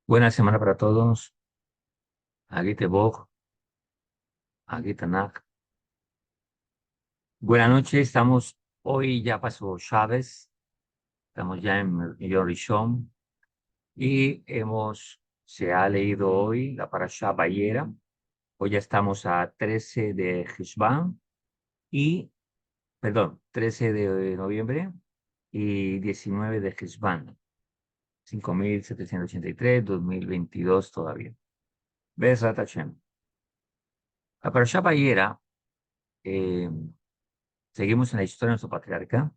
Buena semana para todos. Agite Bog, Agite Nak. Buenas noches. Hoy ya pasó Chávez. Estamos ya en Yom Rishon. Y se ha leído hoy la Parashá Bayera. Hoy ya estamos a 13 de Hishvan y, perdón, 13 de noviembre y 19 de Hishvan. 5783, 2022 todavía. Besrat Hashem. La Parashá Bayera, eh, seguimos en la historia de nuestro patriarca.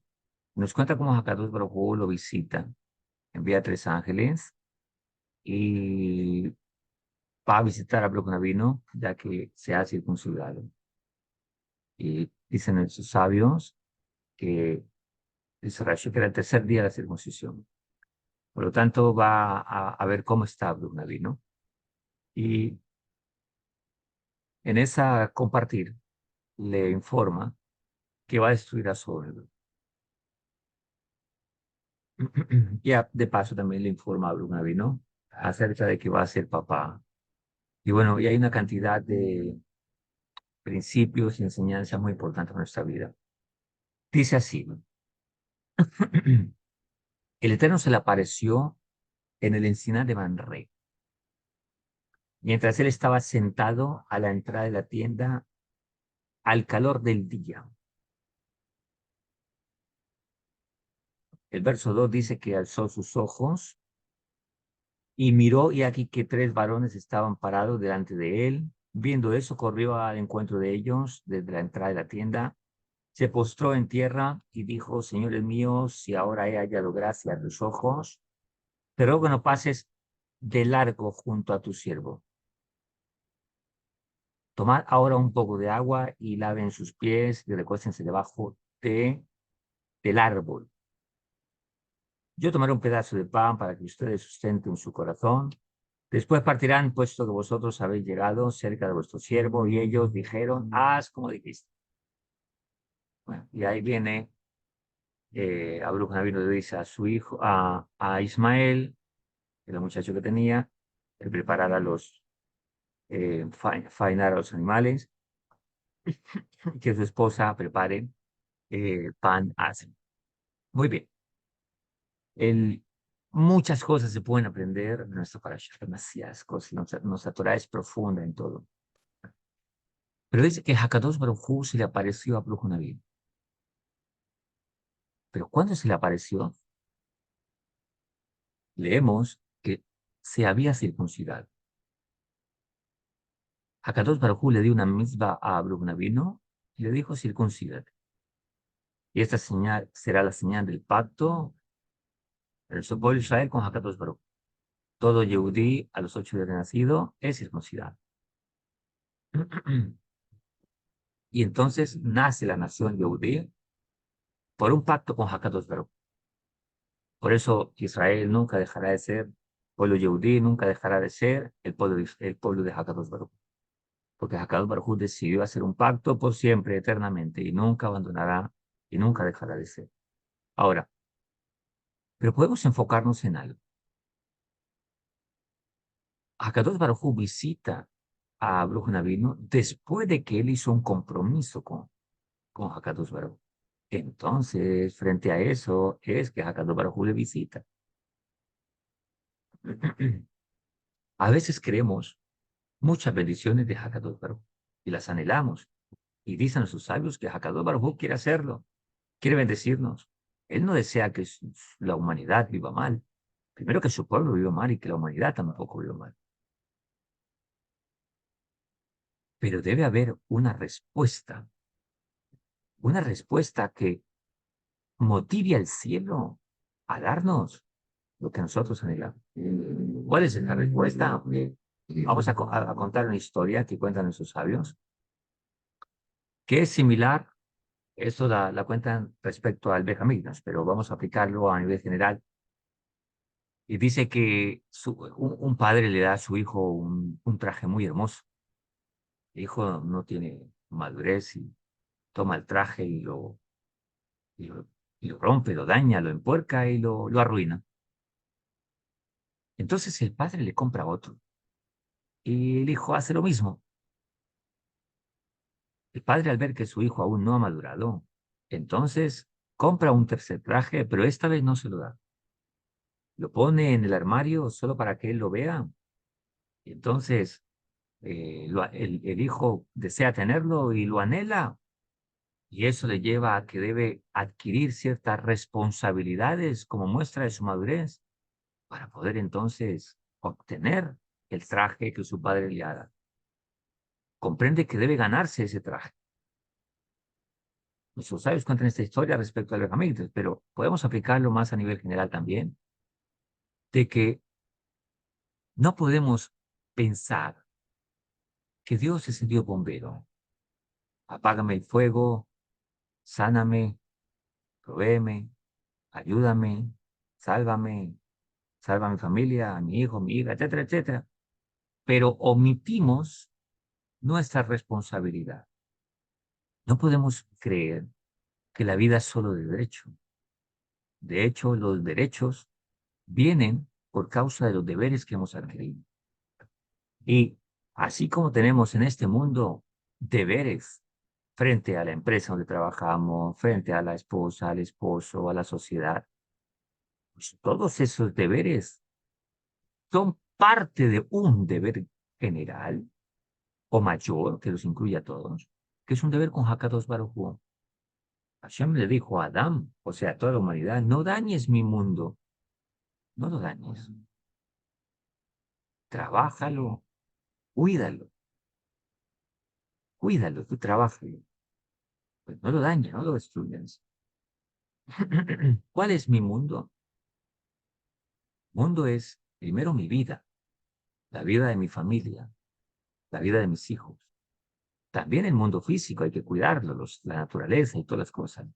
Nos cuenta cómo Hakadosh Baruj Hu lo visita, envía tres ángeles y va a visitar a Baruch Navino, ya que se ha circuncidado. Y dicen nuestros sabios que dice Rashi que era el tercer día de la circuncisión. Por lo tanto, va a ver cómo está Baruch Navino. Y en esa compartir le informa que va a destruir a su pueblo. Y de paso también le informa a Baruch Navino acerca de que va a ser papá. Y bueno, y hay una cantidad de principios y enseñanzas muy importantes en nuestra vida. Dice así, el Eterno se le apareció en el encinar de Manré, mientras él estaba sentado a la entrada de la tienda al calor del día. El verso 2 dice que alzó sus ojos y miró, y aquí que tres varones estaban parados delante de él. Viendo eso, corrió al encuentro de ellos desde la entrada de la tienda, se postró en tierra y dijo, Señores míos, si ahora he hallado gracia a tus ojos, pero que no pases de largo junto a tu siervo. Tomad ahora un poco de agua y laven sus pies y recuéstense debajo del árbol. Yo tomaré un pedazo de pan para que ustedes sustenten su corazón. Después partirán, puesto que vosotros habéis llegado cerca de vuestro siervo. Y ellos dijeron, haz como dijiste. Bueno, y ahí viene, Abraham Navino le dice a su hijo, a Ismael, el muchacho que tenía, el preparar a faenar a los animales, que su esposa prepare pan hacen. Muy bien. El, Muchas cosas se pueden aprender de nuestra parasha, demasiadas cosas. Nuestra Torah es profunda en todo. Pero dice que Hakadosh Baruj Hu se le apareció a Abraham Navino. Pero cuando se le apareció, leemos que se había circuncidado. Hakadosh Baruj Hu le dio una misma a Abraham Navino y le dijo circuncídate. Y esta señal será la señal del pacto del pueblo de Israel con Hakadosh Baruj Hu. Todo Yehudí a los 8 días de nacido es circuncidado. Y entonces nace la nación Yehudí por un pacto con Hakadosh Baruj Hu. Por eso Israel nunca dejará de ser pueblo Yehudí, nunca dejará de ser el pueblo de Hakadosh Baruj Hu. Porque Hakadosh Baruj Hu decidió hacer un pacto por siempre, eternamente, y nunca abandonará y nunca dejará de ser. Ahora, pero podemos enfocarnos en algo. Hakadosh Baruj Hu visita a Abraham Navino después de que él hizo un compromiso con Hakadosh Baruj Hu. Entonces, frente a eso, es que Hakadosh Baruj Hu le visita. A veces creemos muchas bendiciones de Hakadosh Baruj Hu y las anhelamos. Y dicen sus sabios que Hakadosh Baruj Hu quiere hacerlo, quiere bendecirnos. Él no desea que la humanidad viva mal. Primero que su pueblo viva mal y que la humanidad tampoco viva mal. Pero debe haber una respuesta que motive al cielo a darnos lo que nosotros anhelamos. ¿Cuál es la respuesta? Vamos a contar una historia que cuentan nuestros sabios, que es similar. Esto la cuentan respecto al Benjamín, pero vamos a aplicarlo a nivel general. Y dice que un padre le da a su hijo un traje muy hermoso. El hijo no tiene madurez y toma el traje y lo rompe, lo daña, lo empuerca y lo arruina. Entonces el padre le compra otro y el hijo hace lo mismo. El padre, al ver que su hijo aún no ha madurado, entonces compra un tercer traje, pero esta vez no se lo da. Lo pone en el armario solo para que él lo vea. Y entonces el hijo desea tenerlo y lo anhela. Y eso le lleva a que debe adquirir ciertas responsabilidades como muestra de su madurez para poder entonces obtener el traje que su padre le haga. Comprende que debe ganarse ese traje. Nuestros sabios cuentan esta historia respecto a los herramientas, pero podemos aplicarlo más a nivel general también, de que no podemos pensar que Dios es el Dios bombero. Apágame el fuego, sáname, provéeme, ayúdame, sálvame, salva a mi familia, a mi hijo, mi hija, etcétera, etcétera. Pero omitimos nuestra responsabilidad. No podemos creer que la vida es solo de derecho. De hecho, los derechos vienen por causa de los deberes que hemos adquirido. Y así como tenemos en este mundo deberes frente a la empresa donde trabajamos, frente a la esposa, al esposo, a la sociedad, pues todos esos deberes son parte de un deber general o mayor que los incluye a todos, que es un deber con Hakadosh Baruj Hu. Hashem le dijo a Adán, o sea, a toda la humanidad, no dañes mi mundo, no lo dañes, trabájalo, cuídalo, cuídalo, tú trabájalo, pues no lo dañes, no lo destruyas. ¿Cuál es mi mundo? Mundo es primero mi vida, la vida de mi familia, la vida de mis hijos. También el mundo físico hay que cuidarlo, la naturaleza y todas las cosas.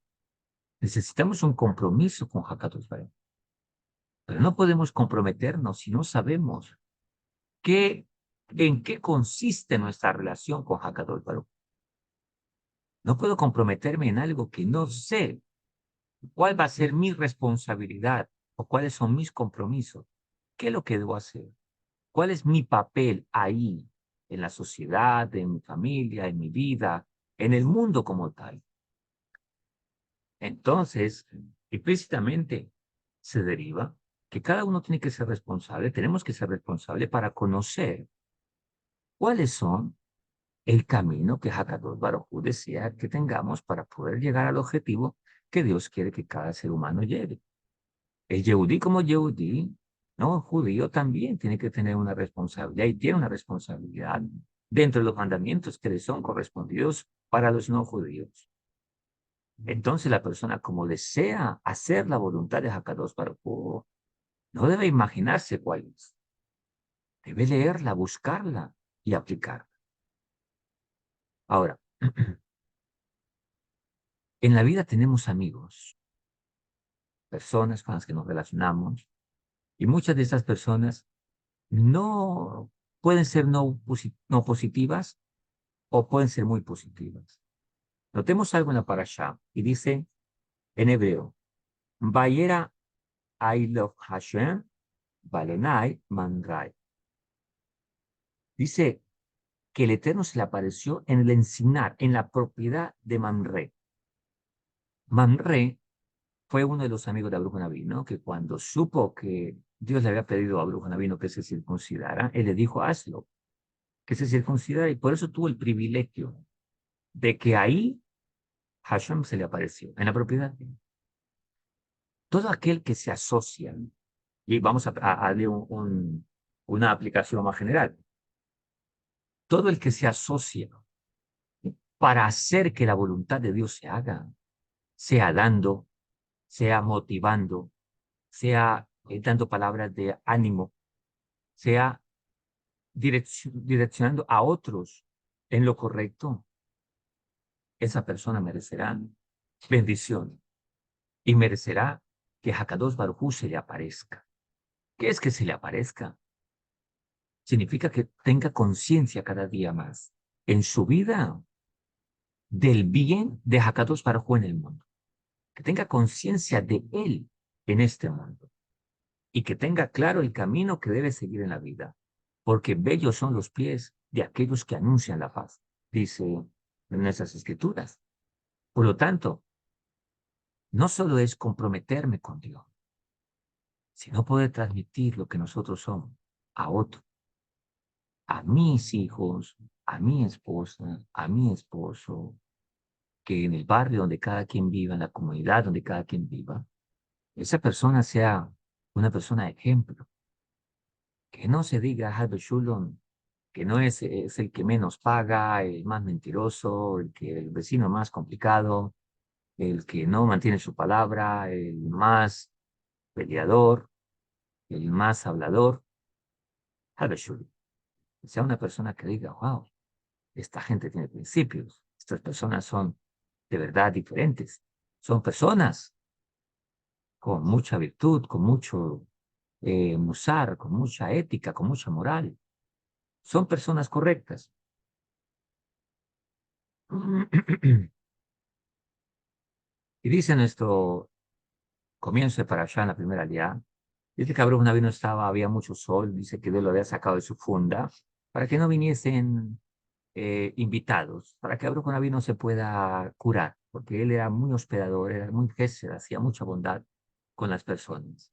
Necesitamos un compromiso con Hakadosh Baruj Hu, pero no podemos comprometernos si no sabemos en qué consiste nuestra relación con Hakadosh Baruj Hu. No puedo comprometerme en algo que no sé cuál va a ser mi responsabilidad o cuáles son mis compromisos. ¿Qué es lo que debo hacer? ¿Cuál es mi papel ahí, en la sociedad, en mi familia, en mi vida, en el mundo como tal? Entonces, implícitamente se deriva que cada uno tiene que ser responsable, tenemos que ser responsables para conocer cuáles son el camino que Hakadosh Baruj Hu desea que tengamos para poder llegar al objetivo que Dios quiere que cada ser humano llegue. El Yehudí como Yehudí, no, el judío también tiene que tener una responsabilidad y tiene una responsabilidad dentro de los mandamientos que le son correspondidos para los no judíos. Entonces la persona como desea hacer la voluntad de Hakadosh Baruj Hu, no debe imaginarse cuál es. Debe leerla, buscarla y aplicarla. Ahora, en la vida tenemos amigos, personas con las que nos relacionamos, y muchas de esas personas no pueden ser no positivas o pueden ser muy positivas. Notemos algo en la parashá y dice en hebreo, Vayera Ailof Hashem Balenai Mandrai. Dice que el Eterno se le apareció en el encinar, en la propiedad de Mamre. Mamre fue uno de los amigos de Abraham Avino, que cuando supo que Dios le había pedido a Abraham Avino que se circuncidara, él le dijo, hazlo, que se circuncidara, y por eso tuvo el privilegio de que ahí Hashem se le apareció, en la propiedad. Todo aquel que se asocia, y vamos a darle una aplicación más general, todo el que se asocia para hacer que la voluntad de Dios se haga, sea dando, sea motivando, sea dando palabras de ánimo, sea direccionando a otros en lo correcto, esa persona merecerá bendición y merecerá que Hakadosh Baruj Hu se le aparezca. ¿Qué es que se le aparezca? Significa que tenga conciencia cada día más en su vida del bien de Hakadosh Baruj Hu en el mundo, que tenga conciencia de él en este mundo. y que tenga claro el camino que debe seguir en la vida, porque bellos son los pies de aquellos que anuncian la paz, dice en nuestras escrituras. Por lo tanto, no solo es comprometerme con Dios, sino poder transmitir lo que nosotros somos a otros, a mis hijos, a mi esposa, a mi esposo, que en el barrio donde cada quien viva, en la comunidad donde cada quien viva, esa persona sea una persona de ejemplo, que no se diga Harvey Shulon, que no es el que menos paga, el más mentiroso, el vecino más complicado, el que no mantiene su palabra, el más peleador, el más hablador. Harvey Shulon, que sea una persona que diga, wow, esta gente tiene principios, estas personas son de verdad diferentes, son personas con mucha virtud, con mucho musar, con mucha ética, con mucha moral. Son personas correctas. Y dice nuestro comienzo de Parashá en la primera aliyá, dice que Abraham no estaba, había mucho sol, dice que Dios lo había sacado de su funda para que no viniesen invitados, para que Abraham no se pueda curar, porque él era muy hospedador, era muy gesed, hacía mucha bondad con las personas.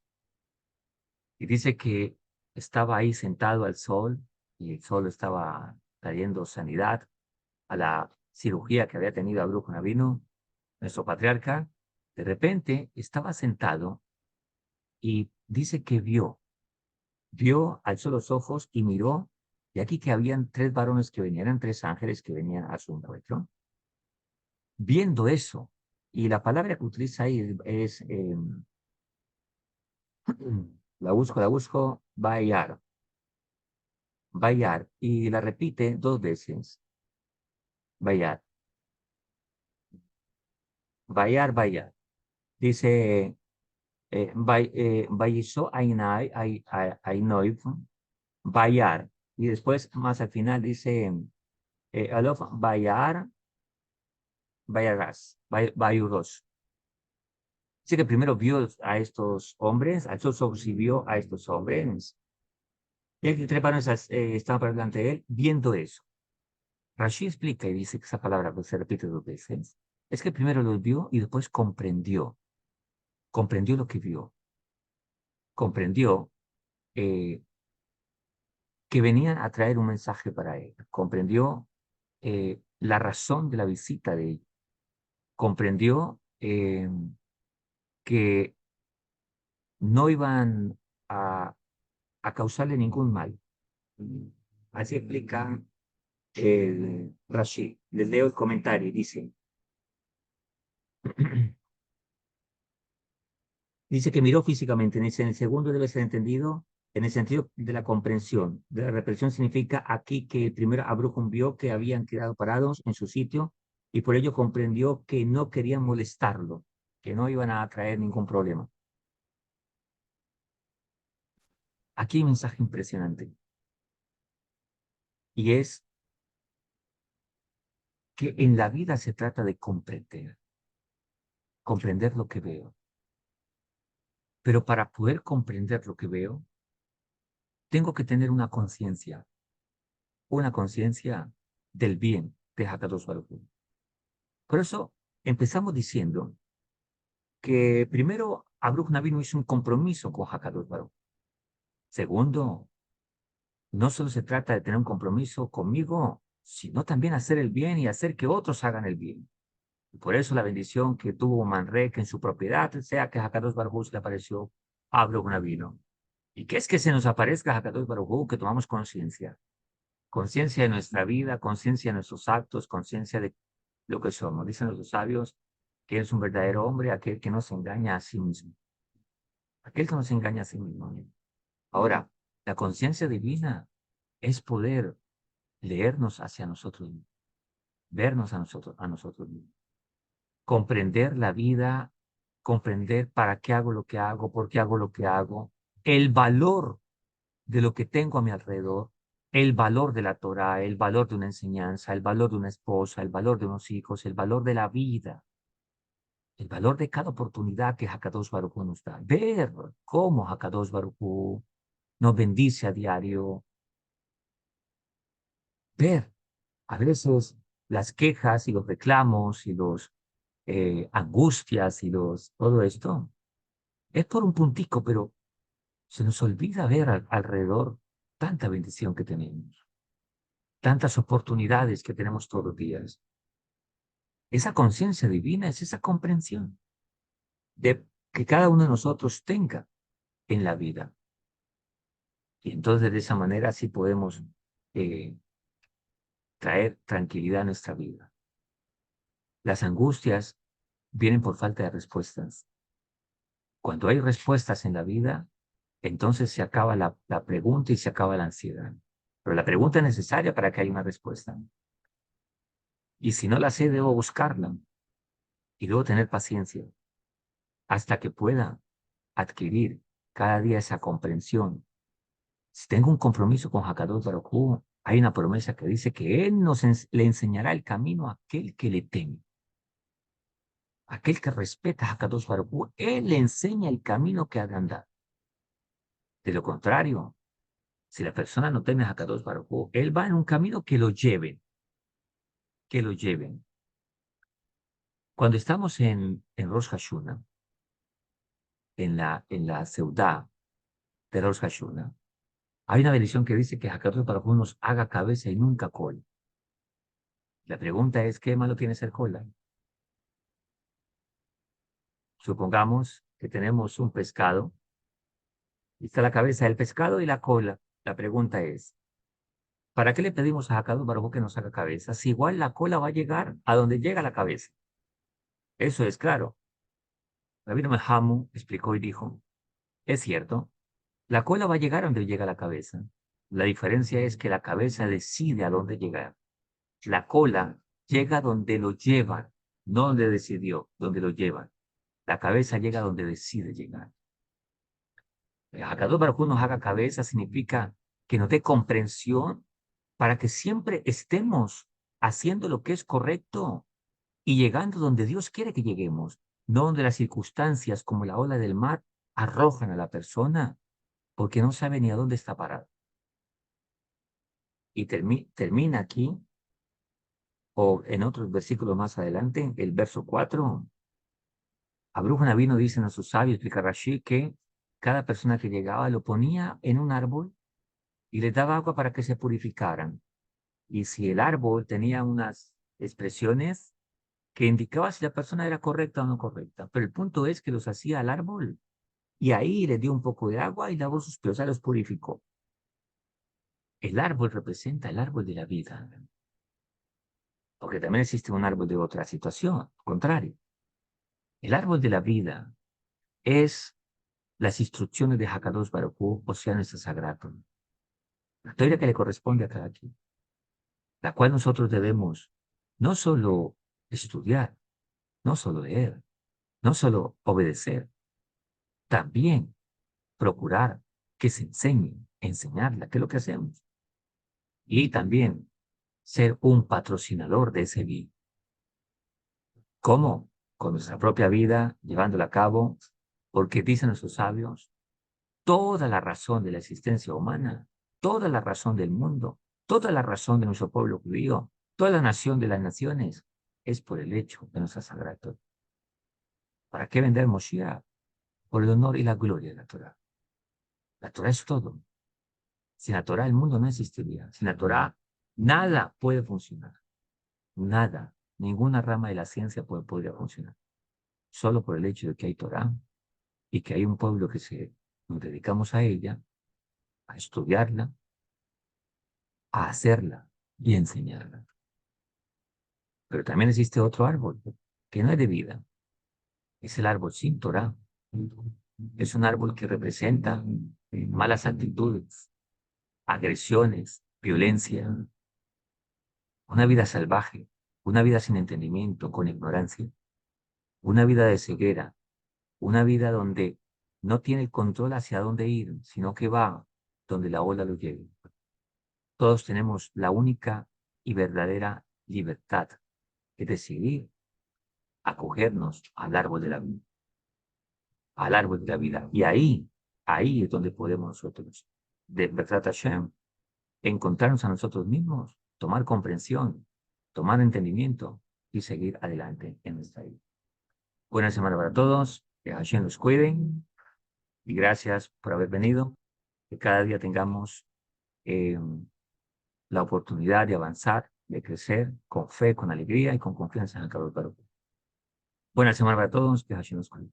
Y dice que estaba ahí sentado al sol y el sol estaba trayendo sanidad a la cirugía que había tenido Abraham Avinu, nuestro patriarca. De repente estaba sentado y dice que vio, alzó los ojos y miró, y aquí que habían tres varones que venían, eran tres ángeles que venían a su encuentro. Viendo eso, y la palabra que utiliza ahí es la busco, Bayar, y la repite dos veces, Bayar, Bayar. Dice, Bayisó Ainoiv, Bayar, y después más al final dice, Alof Bayar, Bayuros. Dice que primero vio a estos hombres, alzó sus ojos y vio a estos hombres, y aquí tres varones estaban por delante de él, viendo eso. Rashi explica y dice que esa palabra pues, se repite dos veces. Es que primero los vio y después comprendió lo que vio, comprendió eh, que venían a traer un mensaje para él, comprendió la razón de la visita de él, comprendió que no iban a, a causarle ningún mal. Así explica el Rashi. Les leo el comentario y dice, dice que miró físicamente, en el segundo debe ser entendido en el sentido de la comprensión. De la reprensión significa aquí que el primero Abraham vio que habían quedado parados en su sitio y por ello comprendió que no querían molestarlo, que no iban a traer ningún problema. Aquí hay un mensaje impresionante y es que en la vida se trata de comprender lo que veo. Pero para poder comprender lo que veo, tengo que tener una conciencia del bien de Hakadosh Baruj Hu. Por eso empezamos diciendo que primero Abraham Avinu hizo un compromiso con Hakadosh Baruj Hu. Segundo, no solo se trata de tener un compromiso conmigo, sino también hacer el bien y hacer que otros hagan el bien. Y por eso la bendición que tuvo Manrek en su propiedad, sea que Hakadosh Baruj Hu se le apareció a Abraham Avinu. ¿Y qué es que se nos aparezca Hakadosh Baruj Hu? Que tomamos conciencia de nuestra vida, conciencia de nuestros actos, conciencia de lo que somos. Dicen los sabios que es un verdadero hombre aquel que no se engaña a sí mismo, aquel que no se engaña a sí mismo. Ahora, la conciencia divina es poder leernos hacia nosotros mismos, vernos a nosotros mismos, comprender la vida, comprender para qué hago lo que hago, por qué hago lo que hago, el valor de lo que tengo a mi alrededor, el valor de la Torah, el valor de una enseñanza, el valor de una esposa, el valor de unos hijos, el valor de la vida. el valor de cada oportunidad que Hakadosh Baruj Hu nos da. Ver cómo Hakadosh Baruj Hu nos bendice a diario. Ver a veces las quejas y los reclamos y los angustias y todo esto. Es por un puntico, pero se nos olvida ver alrededor tanta bendición que tenemos, tantas oportunidades que tenemos todos los días. Esa conciencia divina es esa comprensión de que cada uno de nosotros tenga en la vida. Y entonces de esa manera sí podemos eh, traer tranquilidad a nuestra vida. Las angustias vienen por falta de respuestas. Cuando hay respuestas en la vida, entonces se acaba la pregunta y se acaba la ansiedad. Pero la pregunta es necesaria para que haya una respuesta. Y si no la sé, debo buscarla y debo tener paciencia hasta que pueda adquirir cada día esa comprensión. Si tengo un compromiso con Hakadosh Baruj Hu, hay una promesa que dice que Él le enseñará el camino a aquel que le teme. Aquel que respeta a Hakadosh Baruj Hu, Él le enseña el camino que ha de andar. De lo contrario, si la persona no teme a Hakadosh Baruj Hu, Él va en un camino que lo lleven, que lo lleven. Cuando estamos en Rosh Hashuna, en la Seudá de Rosh Hashuna, hay una bendición que dice que Hakadosh Baruj Hu nos haga cabeza y nunca cola. La pregunta es, ¿qué malo tiene ser cola? Supongamos que tenemos un pescado, y está la cabeza del pescado y la cola. La pregunta es, ¿para qué le pedimos a Hakadosh Baruj Hu que nos haga cabeza? Si igual la cola va a llegar a donde llega la cabeza. Eso es claro. Rabbi Hamu explicó y dijo, es cierto, la cola va a llegar a donde llega la cabeza. La diferencia es que la cabeza decide a dónde llegar. La cola llega donde lo llevan, no donde decidió, donde lo llevan. La cabeza llega donde decide llegar. Hakadosh Baruj Hu nos haga cabeza significa que nos dé comprensión para que siempre estemos haciendo lo que es correcto y llegando donde Dios quiere que lleguemos, no donde las circunstancias como la ola del mar arrojan a la persona porque no sabe ni a dónde está parado. Y termina aquí, o en otros versículos más adelante, el verso 4. Abruja Navino dicen a sus sabios, explica Rashi, que cada persona que llegaba lo ponía en un árbol y les daba agua para que se purificaran. Y si el árbol tenía unas expresiones que indicaba si la persona era correcta o no correcta, pero el punto es que los hacía al árbol y ahí les dio un poco de agua y lavó sus pies, o sea, los purificó. El árbol representa el árbol de la vida, porque también existe un árbol de otra situación, contrario. El árbol de la vida es las instrucciones de Hakadosh Baruj Hu, o sea, nuestra sagrada Torá. La Torá que le corresponde a cada quien, la cual nosotros debemos no solo estudiar, no solo leer, no solo obedecer, también procurar que se enseñe, enseñarla, que es lo que hacemos. Y también ser un patrocinador de ese bien. ¿Cómo? Con nuestra propia vida, llevándola a cabo, porque dicen nuestros sabios, toda la razón de la existencia humana, toda la razón del mundo, toda la razón de nuestro pueblo judío, toda la nación de las naciones, es por el hecho de nuestra sagrada Torá. ¿Para qué vender Moshiach? Por el honor y la gloria de la Torá. La Torá es todo. Sin la Torá el mundo no existiría. Sin la Torá nada puede funcionar. Nada. Ninguna rama de la ciencia podría funcionar. Solo por el hecho de que hay Torá y que hay un pueblo que nos dedicamos a ella, a estudiarla, a hacerla y enseñarla. Pero también existe otro árbol que no es de vida. Es el árbol sin Torá. Es un árbol que representa malas actitudes, agresiones, violencia, una vida salvaje, una vida sin entendimiento, con ignorancia, una vida de ceguera, una vida donde no tiene el control hacia dónde ir, sino que va donde la ola lo lleve. Todos tenemos la única y verdadera libertad, es decidir acogernos al árbol de la vida, al árbol de la vida. Y ahí es donde podemos nosotros, de verdad Hashem, encontrarnos a nosotros mismos, tomar comprensión, tomar entendimiento y seguir adelante en nuestra vida. Buena semana para todos, que Hashem los cuide y gracias por haber venido, que cada día tengamos eh, la oportunidad de avanzar, de crecer con fe, con alegría y con confianza en el Creador. Buena semana para todos, que Hashem los cuide.